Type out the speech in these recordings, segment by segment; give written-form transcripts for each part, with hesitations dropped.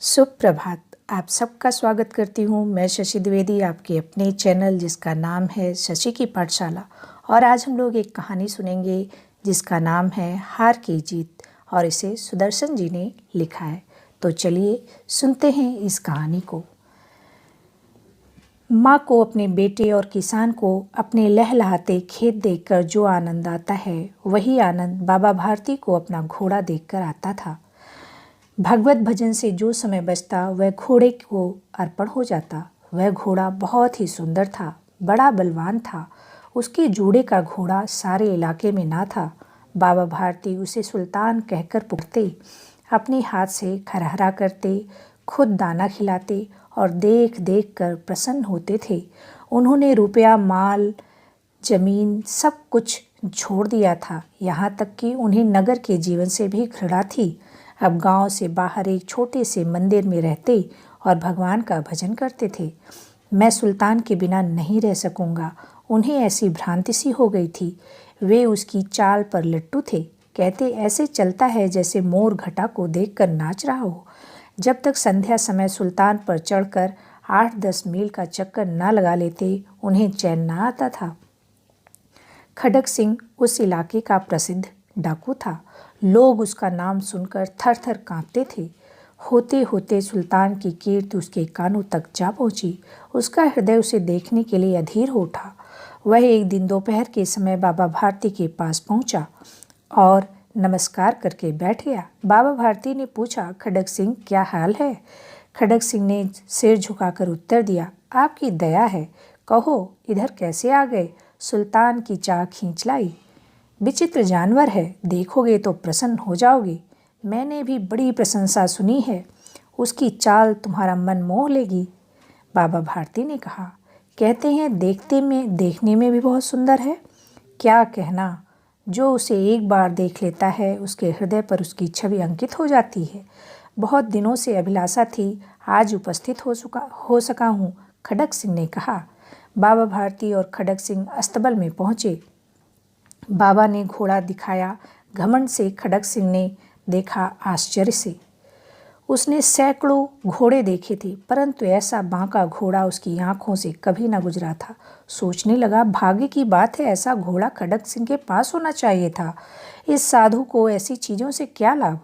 सुप्रभात। आप सबका स्वागत करती हूँ। मैं शशि द्विवेदी, आपके अपने चैनल जिसका नाम है शशि की पाठशाला। और आज हम लोग एक कहानी सुनेंगे जिसका नाम है हार की जीत, और इसे सुदर्शन जी ने लिखा है। तो चलिए सुनते हैं इस कहानी को। माँ को अपने बेटे और किसान को अपने लहलहाते खेत देखकर जो आनंद आता है, वही आनंद बाबा भारती को अपना घोड़ा देखकर आता था। भगवत भजन से जो समय बचता वह घोड़े को अर्पण हो जाता। वह घोड़ा बहुत ही सुंदर था, बड़ा बलवान था। उसके जोड़े का घोड़ा सारे इलाके में ना था। बाबा भारती उसे सुल्तान कहकर पुकारते, अपने हाथ से खरहरा करते, खुद दाना खिलाते और देख देख कर प्रसन्न होते थे। उन्होंने रुपया, माल, जमीन सब कुछ छोड़ दिया था। यहाँ तक कि उन्हें नगर के जीवन से भी घृणा थी। अब गांव से बाहर एक छोटे से मंदिर में रहते और भगवान का भजन करते थे। मैं सुल्तान के बिना नहीं रह सकूंगा। उन्हें ऐसी भ्रांति सी हो गई थी। वे उसकी चाल पर लट्टू थे। कहते, ऐसे चलता है जैसे मोर घटा को देखकर नाच रहा हो। जब तक संध्या समय सुल्तान पर चढ़कर 8-10 मील का चक्कर न लगा लेते, उन्हें चैन न आता था। खड़ग सिंह उस इलाके का प्रसिद्ध डाकू था। लोग उसका नाम सुनकर थर थर कांपते थे। होते होते सुल्तान की कीर्ति उसके कानों तक जा पहुंची। उसका हृदय उसे देखने के लिए अधीर हो उठा। वह एक दिन दोपहर के समय बाबा भारती के पास पहुंचा और नमस्कार करके बैठ गया। बाबा भारती ने पूछा, खड़ग सिंह, क्या हाल है? खड़ग सिंह ने सिर झुकाकर उत्तर दिया, आपकी दया है। कहो, इधर कैसे आ गए? सुल्तान की चाह खींच लाई। विचित्र जानवर है, देखोगे तो प्रसन्न हो जाओगे। मैंने भी बड़ी प्रशंसा सुनी है। उसकी चाल तुम्हारा मन मोह लेगी। बाबा भारती ने कहा, कहते हैं देखने में भी बहुत सुंदर है। क्या कहना, जो उसे एक बार देख लेता है उसके हृदय पर उसकी छवि अंकित हो जाती है। बहुत दिनों से अभिलाषा थी, आज उपस्थित हो सका हूँ, खड़ग सिंह ने कहा। बाबा भारती और खड़ग सिंह अस्तबल में पहुँचे। बाबा ने घोड़ा दिखाया। घमंड से खड़ग सिंह ने देखा आश्चर्य से। उसने सैकड़ों घोड़े देखे थे, परंतु ऐसा बांका घोड़ा उसकी आंखों से कभी न गुजरा था। सोचने लगा, भाग्य की बात है, ऐसा घोड़ा खड़ग सिंह के पास होना चाहिए था। इस साधु को ऐसी चीज़ों से क्या लाभ?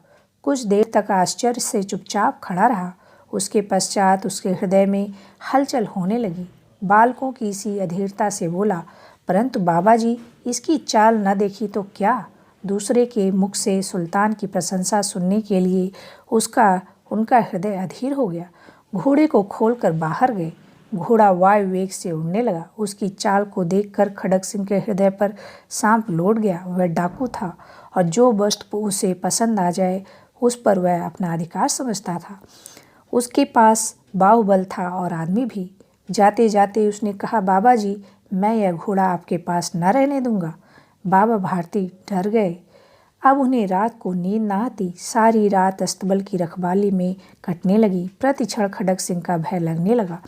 कुछ देर तक आश्चर्य से चुपचाप खड़ा रहा। उसके पश्चात उसके हृदय में हलचल होने लगी। बालकों की सी अधीरता से बोला, परंतु बाबा जी, इसकी चाल न देखी तो क्या? दूसरे के मुख से सुल्तान की प्रशंसा सुनने के लिए उनका हृदय अधीर हो गया। घोड़े को खोलकर बाहर गए। घोड़ा वायु वेग से उड़ने लगा। उसकी चाल को देखकर खड़ग सिंह के हृदय पर सांप लौट गया। वह डाकू था और जो वस्तु उसे पसंद आ जाए उस पर वह अपना अधिकार समझता था। उसके पास बाहुबल था और आदमी भी। जाते जाते उसने कहा, बाबा जी, मैं यह घोड़ा आपके पास न रहने दूंगा। बाबा भारती डर गए। अब उन्हें रात को नींद न आती। सारी रात अस्तबल की रखवाली में कटने लगी। प्रति क्षण खड़ग सिंह का भय लगने लगा,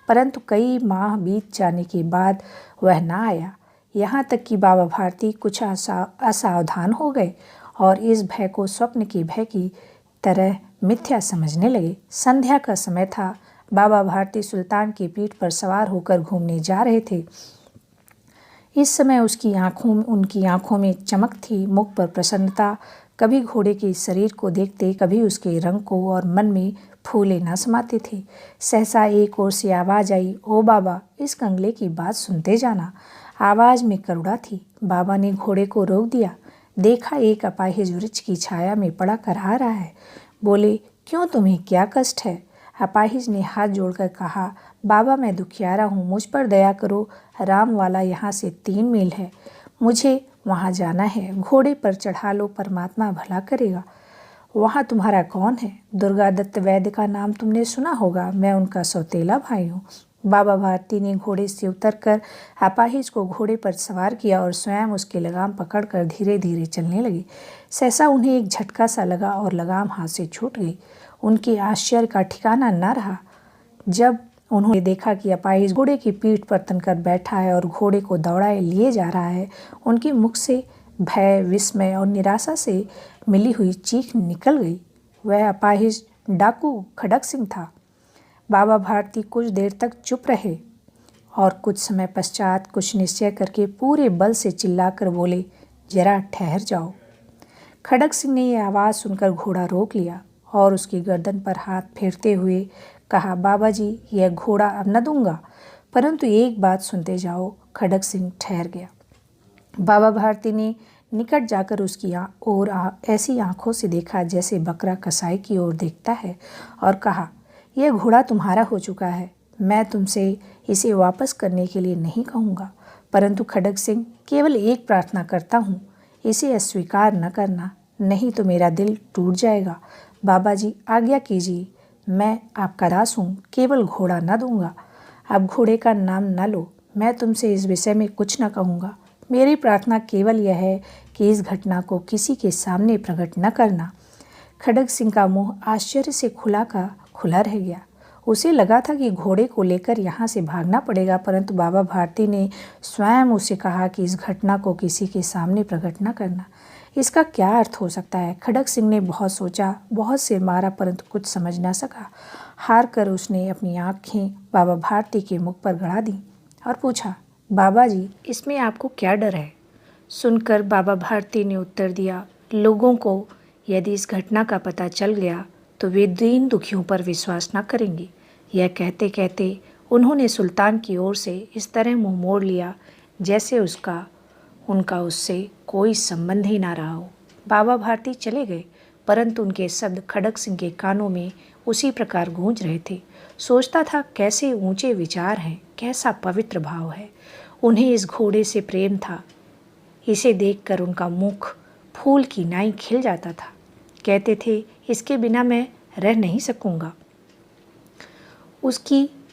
परंतु कई माह बीत जाने के बाद वह न आया। यहाँ तक कि बाबा भारती कुछ असावधान हो गए और इस भय को स्वप्न के भय की तरह मिथ्या समझने लगे। संध्या का समय था। बाबा भारती सुल्तान की पीठ पर सवार होकर घूमने जा रहे थे। इस समय उनकी आंखों में चमक थी, मुख पर प्रसन्नता। कभी घोड़े के शरीर को देखते, कभी उसके रंग को, और मन में फूले न समाते थे। सहसा एक ओर से आवाज़ आई, ओ बाबा, इस कंगले की बात सुनते जाना। आवाज़ में करुणा थी। बाबा ने घोड़े को रोक दिया। देखा, एक अपाहिज वृक्ष की छाया में पड़ा कर आ रहा है। बोले, क्यों, तुम्हें क्या कष्ट है? अपाहिज ने हाथ जोड़कर कहा, बाबा, मैं दुखियारा हूँ, मुझ पर दया करो। राम वाला यहाँ से 3 मील है, मुझे वहाँ जाना है। घोड़े पर चढ़ा लो, परमात्मा भला करेगा। वहाँ तुम्हारा कौन है? दुर्गा दत्त वैद्य का नाम तुमने सुना होगा, मैं उनका सौतेला भाई हूँ। बाबा भारती ने घोड़े से उतरकर अपाहिज को घोड़े पर सवार किया और स्वयं उसकी लगाम पकड़कर धीरे धीरे चलने लगे। सहसा उन्हें एक झटका सा लगा और लगाम हाथ से छूट गई। उनके आश्चर्य का ठिकाना न रहा जब उन्होंने देखा कि अपाहिज घोड़े की पीठ पर तनकर बैठा है और घोड़े को दौड़ाए लिए जा रहा है। उनके मुख से भय, विस्मय और निराशा से मिली हुई चीख निकल गई। वह अपाहिज डाकू खड़क सिंह था। बाबा भारती कुछ देर तक चुप रहे और कुछ समय पश्चात कुछ निश्चय करके पूरे बल से चिल्लाकर बोले, जरा ठहर जाओ। खड़क सिंह ने यह आवाज़ सुनकर घोड़ा रोक लिया और उसकी गर्दन पर हाथ फेरते हुए कहा, बाबा जी, यह घोड़ा अब न दूंगा, परंतु एक बात सुनते जाओ। खड़क सिंह ठहर गया। बाबा भारती ने निकट जाकर उसकी ओर ऐसी आंखों से देखा जैसे बकरा कसाई की ओर देखता है और कहा, यह घोड़ा तुम्हारा हो चुका है। मैं तुमसे इसे वापस करने के लिए नहीं कहूँगा, परंतु खड़क सिंह, केवल एक प्रार्थना करता हूँ, इसे अस्वीकार न करना, नहीं तो मेरा दिल टूट जाएगा। बाबा जी, आज्ञा कीजिए, मैं आपका दास हूँ, केवल घोड़ा न दूंगा। अब घोड़े का नाम न लो, मैं तुमसे इस विषय में कुछ न कहूँगा। मेरी प्रार्थना केवल यह है कि इस घटना को किसी के सामने प्रकट न करना। खड़क सिंह का मुंह आश्चर्य से खुला का खुला रह गया। उसे लगा था कि घोड़े को लेकर यहाँ से भागना पड़ेगा, परंतु बाबा भारती ने स्वयं उसे कहा कि इस घटना को किसी के सामने प्रकट न करना। इसका क्या अर्थ हो सकता है? खड़क सिंह ने बहुत सोचा, बहुत सिर मारा, परंतु कुछ समझ न सका। हार कर उसने अपनी आँखें बाबा भारती के मुख पर गड़ा दी और पूछा, बाबा जी, इसमें आपको क्या डर है? सुनकर बाबा भारती ने उत्तर दिया, लोगों को यदि इस घटना का पता चल गया तो वे दीन दुखियों पर विश्वास न करेंगे। यह कहते कहते उन्होंने सुल्तान की ओर से इस तरह मुंह मोड़ लिया जैसे उनका उससे कोई संबंध ही ना रहा हो। बाबा भारती चले गए, परंतु उनके शब्द खड़क सिंह के कानों में उसी प्रकार गूंज रहे थे। सोचता था, कैसे ऊंचे विचार हैं, कैसा पवित्र भाव है। उन्हें इस घोड़े से प्रेम था। इसे देखकर उनका मुख फूल की नाई खिल जाता था। कहते थे, इसके बिना मैं रह नहीं सकूंगा।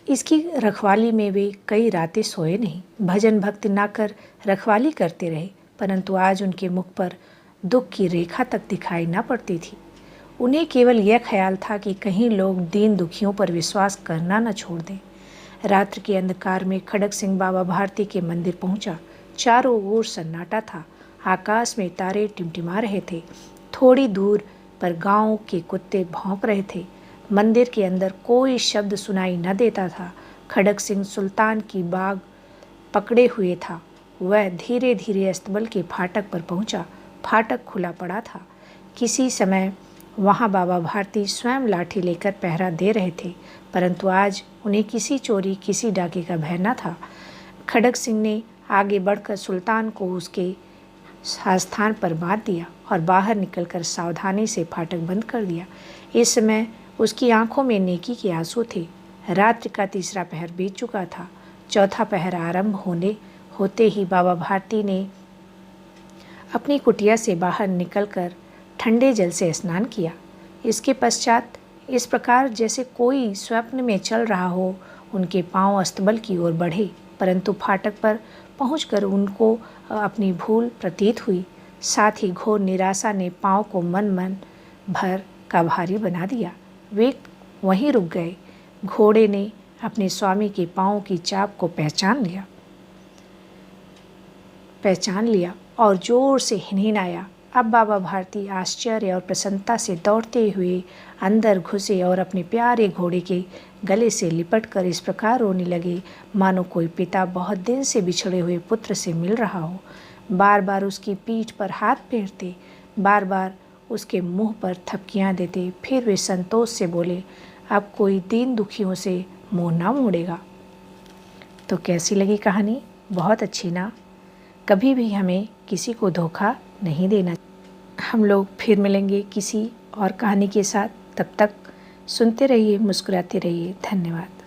इसकी रखवाली में वे कई रातें सोए नहीं, भजन भक्ति ना कर रखवाली करते रहे, परंतु आज उनके मुख पर दुख की रेखा तक दिखाई न पड़ती थी। उन्हें केवल यह ख्याल था कि कहीं लोग दीन दुखियों पर विश्वास करना न छोड़ दें। रात्र के अंधकार में खड़क सिंह बाबा भारती के मंदिर पहुंचा। चारों ओर सन्नाटा था। आकाश में तारे टिमटिमा रहे थे। थोड़ी दूर पर गांव के कुत्ते भौंक रहे थे। मंदिर के अंदर कोई शब्द सुनाई न देता था। खड़क सिंह सुल्तान की बाग पकड़े हुए था। वह धीरे धीरे अस्तबल के फाटक पर पहुंचा। फाटक खुला पड़ा था। किसी समय वहां बाबा भारती स्वयं लाठी लेकर पहरा दे रहे थे, परंतु आज उन्हें किसी चोरी, किसी डाके का भय न था। खड़क सिंह ने आगे बढ़कर सुल्तान को उसके स्थान पर बांध दिया और बाहर निकलकर सावधानी से फाटक बंद कर दिया। इस समय उसकी आंखों में नेकी के आंसू थे। रात्रि का तीसरा पहर बीत चुका था। चौथा पहर आरंभ होते ही बाबा भारती ने अपनी कुटिया से बाहर निकलकर ठंडे जल से स्नान किया। इसके पश्चात इस प्रकार जैसे कोई स्वप्न में चल रहा हो, उनके पांव अस्तबल की ओर बढ़े, परंतु फाटक पर पहुंचकर उनको अपनी भूल प्रतीत हुई। साथ ही घोर निराशा ने पांव को मन भर का भारी बना दिया। वे वहीं रुक गए। घोड़े ने अपने स्वामी के पांव की चाप को पहचान लिया और जोर से हिनहिनाया। अब बाबा भारती आश्चर्य और प्रसन्नता से दौड़ते हुए अंदर घुसे और अपने प्यारे घोड़े के गले से लिपटकर इस प्रकार रोने लगे मानो कोई पिता बहुत दिन से बिछड़े हुए पुत्र से मिल रहा हो। बार बार उसकी पीठ पर हाथ फेरते, बार बार उसके मुंह पर थपकियां देते। फिर वे संतोष से बोले, अब कोई दीन दुखियों से मुंह ना मोड़ेगा। तो कैसी लगी कहानी? बहुत अच्छी ना? कभी भी हमें किसी को धोखा नहीं देना। हम लोग फिर मिलेंगे किसी और कहानी के साथ। तब तक सुनते रहिए, मुस्कुराते रहिए। धन्यवाद।